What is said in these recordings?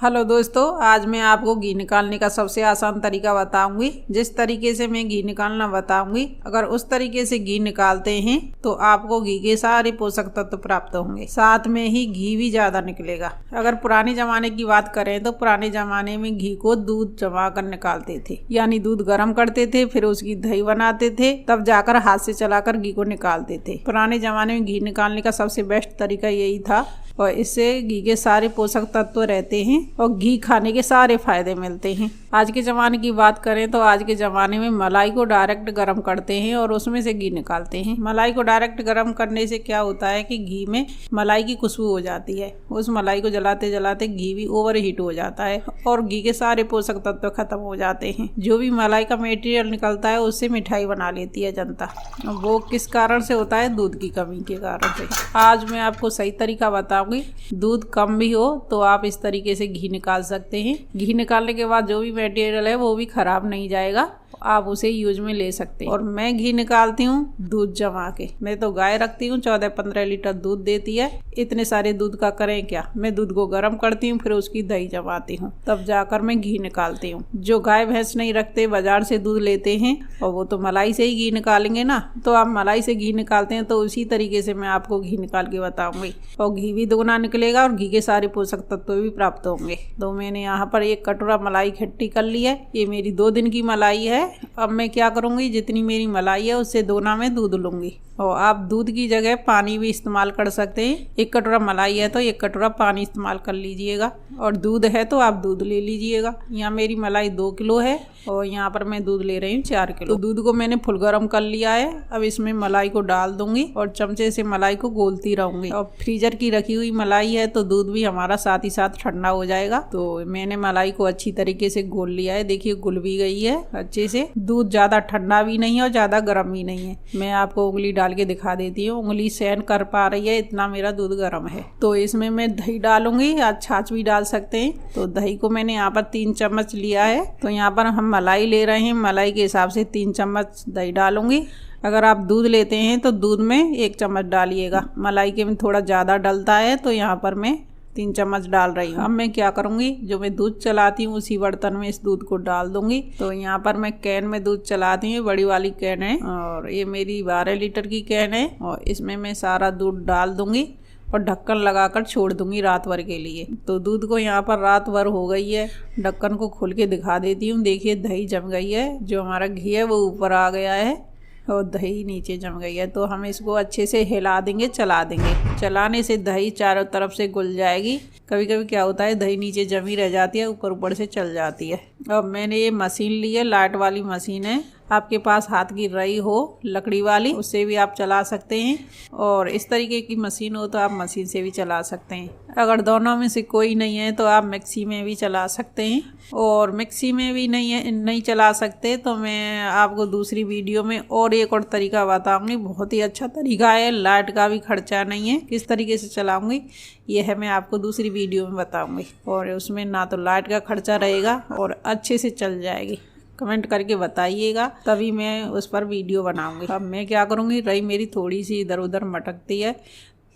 Hello दोस्तों, आज मैं आपको घी निकालने का सबसे आसान तरीका बताऊंगी। जिस तरीके से मैं घी निकालना बताऊंगी, अगर उस तरीके से घी निकालते हैं तो आपको घी के सारे पोषक तत्व प्राप्त होंगे, साथ में ही घी भी ज्यादा निकलेगा। अगर पुराने जमाने की बात करें तो पुराने जमाने में घी को दूध जमा कर निकालते थे, यानी दूध गर्म करते थे, फिर उसकी दही बनाते थे, तब जाकर हाथ से चलाकर घी को निकालते थे। पुराने जमाने में घी निकालने का सबसे बेस्ट तरीका यही था और इससे घी के सारे पोषक तत्व रहते हैं और घी खाने के सारे फायदे मिलते हैं। आज के ज़माने की बात करें तो आज के ज़माने में मलाई को डायरेक्ट गर्म करते हैं और उसमें से घी निकालते हैं। मलाई को डायरेक्ट गर्म करने से क्या होता है कि घी में मलाई की खुशबू हो जाती है। उस मलाई को जलाते जलाते घी भी ओवर हीट हो जाता है और घी के सारे पोषक तत्व खत्म हो जाते हैं। जो भी मलाई का मटेरियल निकलता है उससे मिठाई बना लेती है जनता। वो किस कारण से होता है? दूध की कमी के कारण से। आज मैं आपको सही तरीका बताऊंगी। दूध कम भी हो तो आप इस तरीके से घी निकाल सकते हैं। घी निकालने के बाद जो भी मटेरियल है वो भी खराब नहीं जाएगा, आप उसे यूज में ले सकते हैं। और मैं घी निकालती हूँ दूध जमा के। मैं तो गाय रखती हूँ, 14-15 लीटर दूध देती है। इतने सारे दूध का करें क्या, मैं दूध को गर्म करती हूँ, फिर उसकी दही जमाती हूँ, तब जाकर मैं घी निकालती हूँ। जो गाय भैंस नहीं रखते, बाजार से दूध लेते हैं और वो तो मलाई से ही घी निकालेंगे ना, तो आप मलाई से घी निकालते हैं तो उसी तरीके से मैं आपको घी निकाल के बताऊंगी और घी भी दोगुना निकलेगा और घी के सारे पोषक तत्व भी प्राप्त होंगे। तो मैंने यहाँ पर 1 कटोरा मलाई इकट्ठी कर ली है। ये मेरी 2 दिन की मलाई है। अब मैं क्या करूँगी, जितनी मेरी मलाई है उससे 2 गुना मैं दूध लूँगी और आप दूध की जगह पानी भी इस्तेमाल कर सकते हैं। 1 कटोरा मलाई है तो 1 कटोरा पानी इस्तेमाल कर लीजिएगा और दूध है तो आप दूध ले लीजिएगा। यहाँ मेरी मलाई 2 किलो है और यहाँ पर मैं दूध ले रही हूँ 4 किलो। तो दूध को मैंने फुल गर्म कर लिया है। अब इसमें मलाई को डाल दूंगी और चमचे से मलाई को घोलती रहूंगी। और फ्रीजर की रखी हुई मलाई है तो दूध भी हमारा साथ ही साथ ठंडा हो जाएगा। तो मैंने मलाई को अच्छी तरीके से घोल लिया है। देखिए घुल भी गई है अच्छे से। दूध ज्यादा ठंडा भी नहीं है और ज्यादा गर्म भी नहीं है। मैं आपको उंगली डाल के दिखा देती हूँ, उंगली सहन कर पा रही है इतना मेरा दूध गर्म है। तो इसमें मैं दही डालूंगी या छाछ भी डाल सकते हैं। तो दही को मैंने यहाँ पर 3 चम्मच लिया है। तो यहाँ पर हम मलाई ले रहे हैं, मलाई के हिसाब से 3 चम्मच दही डालूंगी। अगर आप दूध लेते हैं तो दूध में 1 चम्मच डालिएगा। मलाई के में थोड़ा ज़्यादा डलता है तो यहाँ पर मैं 3 चम्मच डाल रही हूँ। अब मैं क्या करूँगी, जो मैं दूध चलाती हूँ उसी बर्तन में इस दूध को डाल दूंगी। तो यहाँ पर मैं कैन में दूध चलाती हूँ, बड़ी वाली कैन है और ये मेरी 12 लीटर की कैन है और इसमें मैं सारा दूध डाल दूंगी और ढक्कन लगाकर छोड़ दूंगी रात भर के लिए। तो दूध को यहाँ पर रात भर हो गई है। ढक्कन को खोल के दिखा देती हूँ। देखिए दही जम गई है, जो हमारा घी है वो ऊपर आ गया है और दही नीचे जम गई है। तो हम इसको अच्छे से हिला देंगे, चला देंगे। चलाने से दही चारों तरफ से घुल जाएगी। कभी कभी क्या होता है दही नीचे जमी रह जाती है, ऊपर ऊपर से चल जाती है। अब मैंने ये मशीन ली है, लाइट वाली मशीन है। आपके पास हाथ की रई हो लकड़ी वाली, उससे भी आप चला सकते हैं और इस तरीके की मशीन हो तो आप मशीन से भी चला सकते हैं। अगर दोनों में से कोई नहीं है तो आप मिक्सी में भी चला सकते हैं और मिक्सी में भी नहीं चला सकते तो मैं आपको दूसरी वीडियो में और एक और तरीका बताऊंगी। बहुत ही अच्छा तरीका है, लाइट का भी खर्चा नहीं है। किस तरीके से चलाऊंगी यह है मैं आपको दूसरी वीडियो में बताऊंगी और उसमें ना तो लाइट का खर्चा रहेगा और अच्छे से चल जाएगी। कमेंट करके बताइएगा, तभी मैं उस पर वीडियो बनाऊंगी। अब मैं क्या करूँगी, रई मेरी थोड़ी सी इधर उधर मटकती है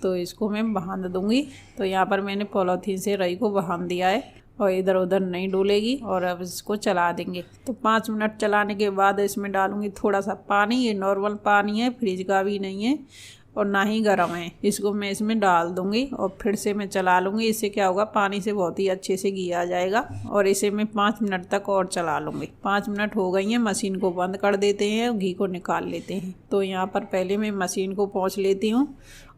तो इसको मैं बांध दूंगी। तो यहाँ पर मैंने पॉलीथीन से रई को बांध दिया है और इधर उधर नहीं डोलेगी और अब इसको चला देंगे। तो 5 मिनट चलाने के बाद इसमें डालूंगी थोड़ा सा पानी। ये नॉर्मल पानी है, फ्रिज का भी नहीं है और ना ही गर्म है। इसको मैं इसमें डाल दूंगी और फिर से मैं चला लूँगी। इससे क्या होगा, पानी से बहुत ही अच्छे से घी आ जाएगा और इसे मैं 5 मिनट तक और चला लूँगी। 5 मिनट हो गई हैं, मशीन को बंद कर देते हैं और घी को निकाल लेते हैं। तो यहाँ पर पहले मैं मशीन को पोंछ लेती हूँ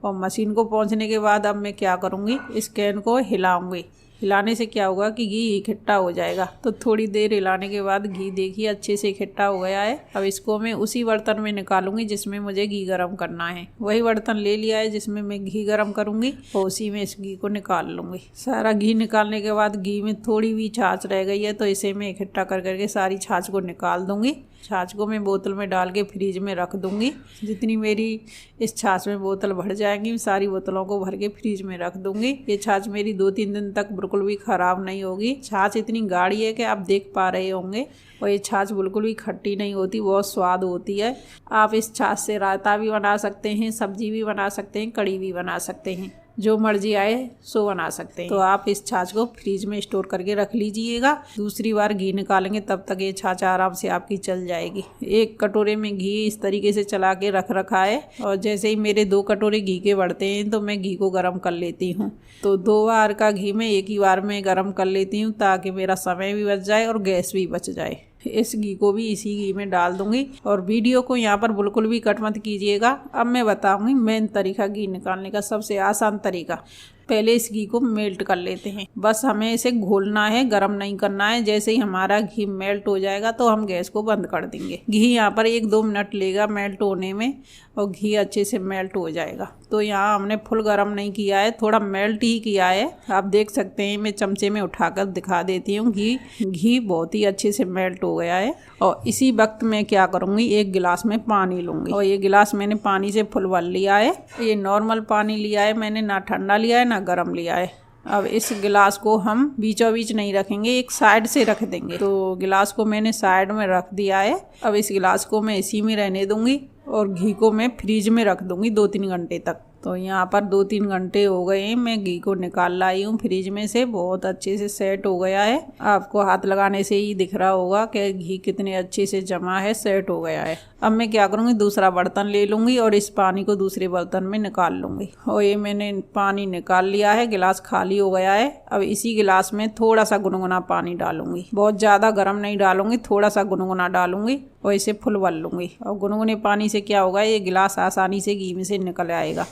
और मशीन को पोंछने के बाद अब मैं क्या करूँगी, इस कैन को हिलाऊँगी। हिलाने से क्या होगा कि घी इकट्ठा हो जाएगा। तो थोड़ी देर हिलाने के बाद घी देखिए अच्छे से इकट्ठा हो गया है। अब इसको मैं उसी बर्तन में निकालूंगी जिसमें मुझे घी गर्म करना है। वही बर्तन ले लिया है जिसमें मैं घी गर्म करूंगी और उसी में इस घी को निकाल लूंगी। सारा घी निकालने के बाद घी में थोड़ी भी छाछ रह गई है तो इसे मैं इकट्ठा कर करके सारी छाछ को निकाल दूंगी। छाछ को मैं बोतल में डाल के फ्रिज में रख दूंगी। जितनी मेरी इस छाछ में बोतल भर जाएंगी सारी बोतलों को भर के फ्रिज में रख दूंगी। ये छाछ मेरी 2-3 दिन तक बिल्कुल भी खराब नहीं होगी। छाछ इतनी गाढ़ी है कि आप देख पा रहे होंगे और ये छाछ बिल्कुल भी खट्टी नहीं होती, बहुत स्वाद होती है। आप इस छाछ से रायता भी बना सकते हैं, सब्जी भी बना सकते हैं, कढ़ी भी बना सकते हैं। जो मर्जी आए सो बना सकते हैं। तो आप इस छाछ को फ्रीज में स्टोर करके रख लीजिएगा। दूसरी बार घी निकालेंगे तब तक ये छाछ आराम से आपकी चल जाएगी। एक कटोरे में घी इस तरीके से चला के रख रखा है और जैसे ही मेरे 2 कटोरे घी के बढ़ते हैं तो मैं घी को गर्म कर लेती हूँ। तो 2 बार का घी मैं एक ही बार में गर्म कर लेती हूँ ताकि मेरा समय भी बच जाए और गैस भी बच जाए। इस घी को भी इसी घी में डाल दूंगी और वीडियो को यहाँ पर बिल्कुल भी कट मत कीजिएगा। अब मैं बताऊंगी मेन तरीका घी निकालने का, सबसे आसान तरीका। पहले इस घी को मेल्ट कर लेते हैं। बस हमें इसे घोलना है, गरम नहीं करना है। जैसे ही हमारा घी मेल्ट हो जाएगा तो हम गैस को बंद कर देंगे। घी यहाँ पर 1-2 मिनट लेगा मेल्ट होने में और घी अच्छे से मेल्ट हो जाएगा। तो यहाँ हमने फुल गरम नहीं किया है, थोड़ा मेल्ट ही किया है। आप देख सकते हैं, मैं चमचे में उठाकर दिखा देती हूँ। घी बहुत ही अच्छे से मेल्ट हो गया है। और इसी वक्त मैं क्या करूँगी, 1 गिलास में पानी लूँगी और ये गिलास मैंने पानी से फुल भर लिया है। ये नॉर्मल पानी लिया है मैंने, ना ठंडा लिया है ना गरम लिया है। अब इस गिलास को हम बीचों बीच नहीं रखेंगे, एक साइड से रख देंगे। तो गिलास को मैंने साइड में रख दिया है। अब इस गिलास को मैं इसी में रहने दूंगी और घी को मैं फ्रीज में रख दूंगी 2-3 घंटे तक। तो यहाँ पर 2-3 घंटे हो गए हैं, मैं घी को निकाल लाई हूँ फ्रिज में से। बहुत अच्छे से सेट हो गया है। आपको हाथ लगाने से ही दिख रहा होगा कि घी कितने अच्छे से जमा है, सेट हो गया है। अब मैं क्या करूँगी, दूसरा बर्तन ले लूँगी और इस पानी को दूसरे बर्तन में निकाल लूँगी। और ये मैंने पानी निकाल लिया है, गिलास खाली हो गया है। अब इसी गिलास में थोड़ा सा गुनगुना पानी डालूंगी। बहुत ज़्यादा गर्म नहीं डालूंगी, थोड़ा सा गुनगुना डालूंगी और इसे फुल भर लूँगी। और गुनगुने पानी से क्या होगा, ये गिलास आसानी से घी में से निकल आएगा।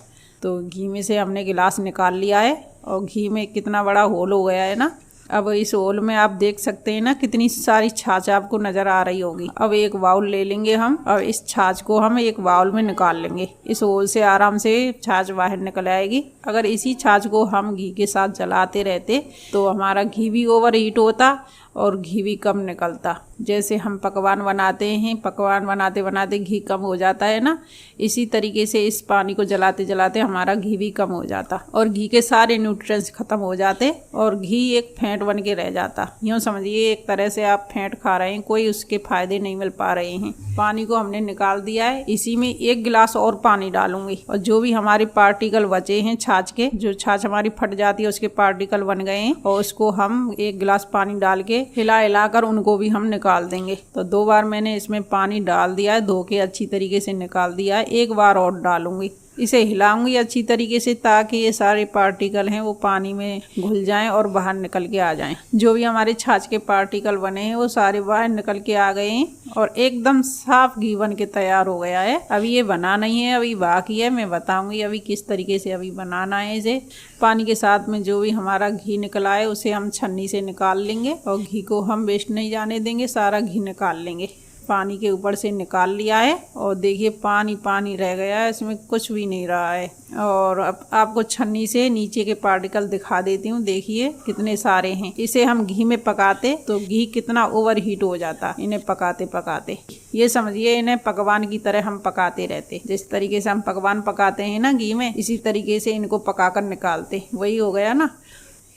तो घी में से हमने गिलास निकाल लिया है और घी में कितना बड़ा होल हो गया है ना। अब इस होल में आप देख सकते हैं ना कितनी सारी छाछ आपको नज़र आ रही होगी। अब एक बाउल ले लेंगे हम और इस छाछ को हम एक बाउल में निकाल लेंगे। इस होल से आराम से छाछ बाहर निकल आएगी। अगर इसी छाछ को हम घी के साथ जलाते रहते तो हमारा घी भी ओवर हीट होता और घी भी कम निकलता। जैसे हम पकवान बनाते हैं, पकवान बनाते बनाते घी कम हो जाता है ना, इसी तरीके से इस पानी को जलाते जलाते हमारा घी भी कम हो जाता और घी के सारे न्यूट्रिएंट्स खत्म हो जाते और घी एक फेंट बन के रह जाता। यूँ समझिए एक तरह से आप फेंट खा रहे हैं, कोई उसके फायदे नहीं मिल पा रहे हैं। पानी को हमने निकाल दिया है। इसी में 1 गिलास और पानी डालूंगी और जो भी हमारे पार्टिकल बचे हैं छाछ के, जो छाछ हमारी फट जाती है उसके पार्टिकल बन गए हैं, और उसको हम 1 गिलास पानी डाल के हिला हिलाकर उनको भी हम निकाल देंगे। तो 2 बार मैंने इसमें पानी डाल दिया है, धो के अच्छी तरीके से निकाल दिया है। 1 बार और डालूंगी। इसे हिलाऊंगी अच्छी तरीके से ताकि ये सारे पार्टिकल हैं वो पानी में घुल जाएं और बाहर निकल के आ जाएं। जो भी हमारे छाछ के पार्टिकल बने हैं वो सारे बाहर निकल के आ गए हैं और एकदम साफ घी बन के तैयार हो गया है। अभी ये बना नहीं है, अभी बाकी है। मैं बताऊंगी अभी किस तरीके से अभी बनाना है इसे। पानी के साथ में जो भी हमारा घी निकला है उसे हम छन्नी से निकाल लेंगे और घी को हम वेस्ट नहीं जाने देंगे, सारा घी निकाल लेंगे। पानी के ऊपर से निकाल लिया है और देखिए पानी पानी रह गया है, इसमें कुछ भी नहीं रहा है। और अब आपको छन्नी से नीचे के पार्टिकल दिखा देती हूँ, देखिए कितने सारे हैं। इसे हम घी में पकाते तो घी कितना ओवर हीट हो जाता इन्हें पकाते पकाते। ये समझिए इन्हें पकवान की तरह हम पकाते रहते। जिस तरीके से हम पकवान पकाते हैं ना घी में, इसी तरीके से इनको पकाकर निकालते। वही हो गया ना।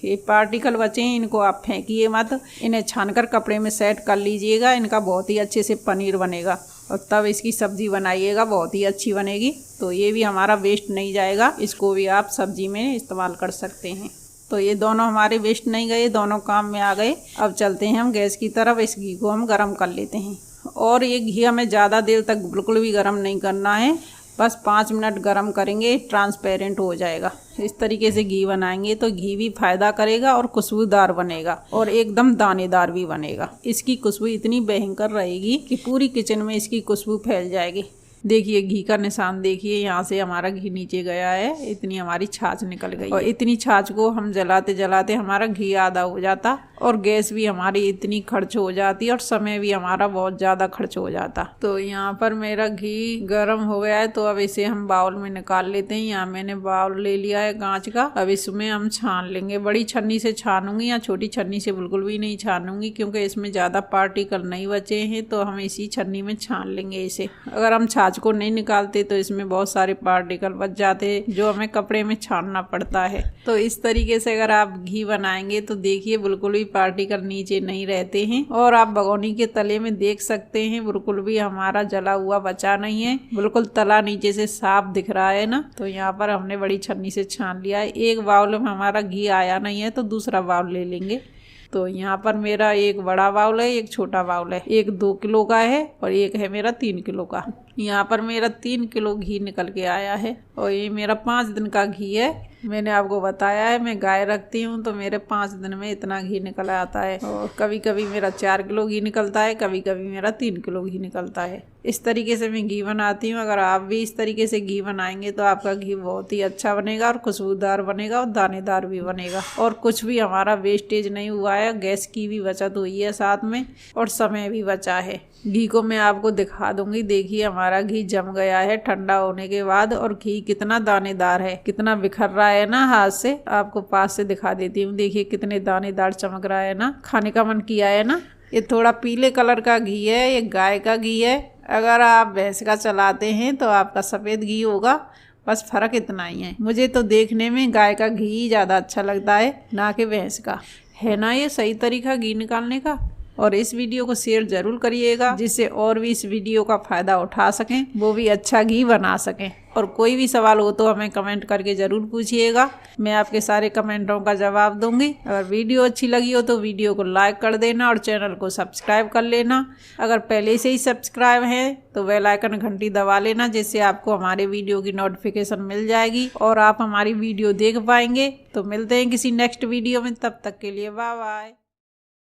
ये पार्टिकल बचे हैं इनको आप फेंकिए मत, इन्हें छानकर कपड़े में सेट कर लीजिएगा। इनका बहुत ही अच्छे से पनीर बनेगा और तब इसकी सब्जी बनाइएगा, बहुत ही अच्छी बनेगी। तो ये भी हमारा वेस्ट नहीं जाएगा, इसको भी आप सब्जी में इस्तेमाल कर सकते हैं। तो ये दोनों हमारे वेस्ट नहीं गए, दोनों काम में आ गए। अब चलते हैं हम गैस की तरफ। इस घी को हम गर्म कर लेते हैं और ये घी हमें ज़्यादा देर तक बिल्कुल भी गर्म नहीं करना है, बस 5 मिनट गर्म करेंगे, ट्रांसपेरेंट हो जाएगा। इस तरीके से घी बनाएंगे तो घी भी फायदा करेगा और खुशबूदार बनेगा और एकदम दानेदार भी बनेगा। इसकी खुशबू इतनी भयंकर रहेगी कि पूरी किचन में इसकी खुशबू फैल जाएगी। देखिए घी का निशान देखिए, यहाँ से हमारा घी नीचे गया है, इतनी हमारी छाछ निकल गई और इतनी छाछ को हम जलाते जलाते हमारा घी आधा हो जाता और गैस भी हमारी इतनी खर्च हो जाती और समय भी हमारा बहुत ज़्यादा खर्च हो जाता। तो यहाँ पर मेरा घी गर्म हो गया है, तो अब इसे हम बाउल में निकाल लेते हैं। यहाँ मैंने बाउल ले लिया है कांच का। अब इसमें हम छान लेंगे। बड़ी छन्नी से छानूंगी या छोटी छन्नी से बिल्कुल भी नहीं छानूंगी, क्योंकि इसमें ज़्यादा पार्टिकल नहीं बचे हैं, तो हम इसी छन्नी में छान लेंगे इसे। अगर हम छाछ छाछ को नहीं निकालते तो इसमें बहुत सारे पार्टिकल बच जाते हैं जो हमें कपड़े में छानना पड़ता है। तो इस तरीके से अगर आप घी बनाएंगे तो देखिए बिल्कुल भी पार्टिकल नीचे नहीं रहते हैं। और आप भगोनी के तले में देख सकते हैं बिल्कुल भी हमारा जला हुआ बचा नहीं है, बिल्कुल तला नीचे से साफ दिख रहा है ना। तो यहाँ पर हमने बड़ी छन्नी से छान लिया है। एक बाउल में हमारा घी आया नहीं है तो दूसरा बाउल ले लेंगे। तो यहाँ पर मेरा एक बड़ा बाउल है, एक छोटा बाउल है। एक 2 किलो का है और एक है मेरा 3 किलो का। यहाँ पर मेरा 3 किलो घी निकल के आया है और ये मेरा 5 दिन का घी है। मैंने आपको बताया है मैं गाय रखती हूँ तो मेरे 5 दिन में इतना घी निकल आता है। और कभी कभी मेरा 4 किलो घी निकलता है, कभी कभी मेरा 3 किलो घी निकलता है। इस तरीके से मैं घी बनाती हूँ। अगर आप भी इस तरीके से घी बनाएंगे तो आपका घी बहुत ही अच्छा बनेगा और खुशबूदार बनेगा और दानेदार भी बनेगा। और कुछ भी हमारा वेस्टेज नहीं हुआ है, गैस की भी बचत हुई है साथ में और समय भी बचा है। घी को मैं आपको दिखा दूंगी। देखिए हमारा घी जम गया है ठंडा होने के बाद और घी कितना दानेदार है, कितना बिखर रहा है ना। हाथ से आपको पास से दिखा देती हूँ। देखिए कितने दानेदार चमक रहा है ना, खाने का मन किया है ना। ये थोड़ा पीले कलर का घी है, ये गाय का घी है। अगर आप भैंस का चलाते हैं तो आपका सफ़ेद घी होगा, बस फर्क इतना ही है। मुझे तो देखने में गाय का घी ज़्यादा अच्छा लगता है ना कि भैंस का, है ना। ये सही तरीका घी निकालने का। और इस वीडियो को शेयर जरूर करिएगा जिससे और भी इस वीडियो का फ़ायदा उठा सकें, वो भी अच्छा घी बना सकें। और कोई भी सवाल हो तो हमें कमेंट करके ज़रूर पूछिएगा, मैं आपके सारे कमेंटों का जवाब दूंगी। अगर वीडियो अच्छी लगी हो तो वीडियो को लाइक कर देना और चैनल को सब्सक्राइब कर लेना। अगर पहले से ही सब्सक्राइब है तो बेल आइकन घंटी दबा लेना, जिससे आपको हमारे वीडियो की नोटिफिकेशन मिल जाएगी और आप हमारी वीडियो देख पाएंगे। तो मिलते हैं किसी नेक्स्ट वीडियो में, तब तक के लिए बाय बाय।